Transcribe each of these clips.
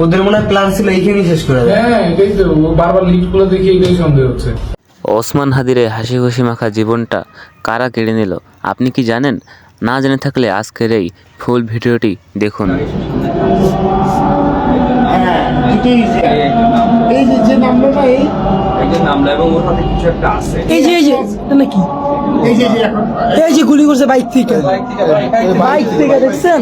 ওদের মনে হয় প্ল্যান ছিল এইখানেই শেষ করে দেবে। হ্যাঁ এটাই তো, ও বারবার লিস্টগুলো দেখে এটাই সন্দেহ হচ্ছে। ওসমান হাদির এই হাসি খুশি মাখা জীবনটা কারা কেড়ে নিল আপনি কি জানেন? না জেনে থাকলে আজকের এই ফুল ভিডিওটি দেখুন। এই যে নাম্বারটা এবং ওর হাতে কিছু একটা আছে। এই যে নাকি এই যে গুলি করছে বাইক থেকে দেখছেন?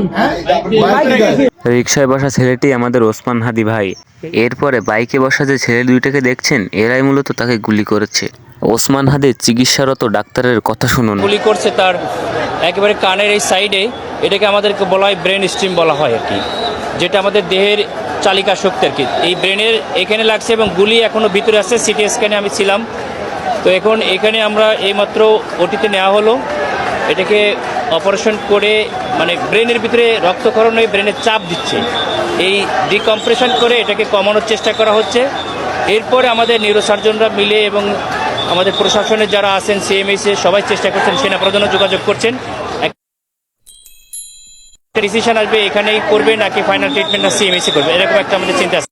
বাইক থেকে রিকশায় বসা ছেলেটি আমাদের ওসমান হাদি ভাই। এরপরে বাইকে বসা যে ছেলে দুইটাকে দেখছেন এরাই মূলত তাকে গুলি করেছে। ওসমান হাদির চিকিৎসারত ডাক্তারের কথা শুনুন। গুলি করছে তার একেবারে কানের এই সাইডে, এটাকে আমাদেরকে বলা হয় ব্রেন স্ট্রিম বলা হয় আর কি, যেটা আমাদের দেহের চালিকা শক্তি আর কি, এই ব্রেনের এখানে লাগছে এবং গুলি এখনও ভিতরে আছে। সিটি স্ক্যানে আমি ছিলাম, তো এখন এখানে আমরা এইমাত্র ওটিতে নেওয়া হলো। এটাকে অপারেশন করে মানে ব্রেনের ভিতরে রক্তক্ষরণ হয়ে ব্রেনের চাপ দিচ্ছে, এই ডিকম্প্রেশন করে এটাকে কমানোর চেষ্টা করা হচ্ছে। এরপরে আমাদের নিউরোসার্জনরা মিলে এবং আমাদের প্রশাসনের যারা আছেন সিএমএসে সবাই চেষ্টা করছেন, সেনাপ্রধানও যোগাযোগ করছেন। একটা ডিসিশন আসবে এখানেই করবে নাকি ফাইনাল ট্রিটমেন্ট না সিএমএসে করবে, এরকম একটা আমাদের চিন্তা আছে।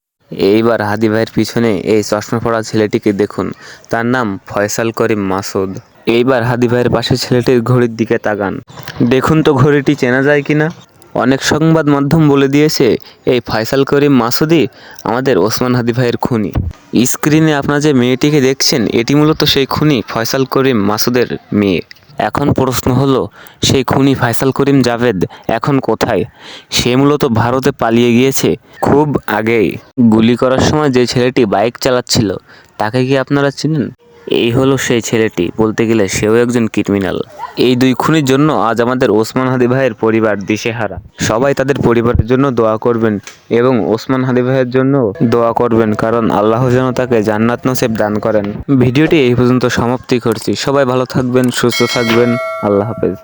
এইবার হাদি ভাইয়ের পিছনে এই চশমা পড়া ছেলেটিকে দেখুন, তার নাম ফয়সাল করিম মাসুদ। এইবার হাদি ভাইয়ের পাশে ছেলেটির ঘড়ির দিকে তাকান, দেখুন তো ঘড়িটি চেনা যায় কিনা। অনেক সংবাদ মাধ্যম বলে দিয়েছে এই ফয়সাল করিম মাসুদই আমাদের ওসমান হাদি ভাইয়ের খুনি। স্ক্রিনে আপনারা যে মেয়েটিকে দেখছেন এটি মূলত সেই খুনি ফয়সাল করিম মাসুদের মেয়ে। এখন প্রশ্ন হলো, সেই খুনি ফয়সাল করিম জাভেদ এখন কোথায়? সে মূলত ভারতে পালিয়ে গিয়েছে খুব আগেই। গুলি করার সময় যে ছেলেটি বাইক চালাচ্ছিল তাকে কি আপনারা চিনেন? এই হলো সেই ছেলেটি, বলতে গেলে সেও একজন ক্রিমিনাল। এই দুই খুনির জন্য আজ আমাদের ওসমান হাদি ভাইয়ের পরিবার দিশেহারা। সবাই তাদের পরিবারের জন্য দোয়া করবেন এবং ওসমান হাদি ভাইয়ের জন্য দোয়া করবেন, কারণ আল্লাহ যেন তাকে জান্নাত নসিব দান করেন। ভিডিওটি এই পর্যন্ত সমাপ্তি করছি। সবাই ভালো থাকবেন, সুস্থ থাকবেন। আল্লাহ হাফেজ।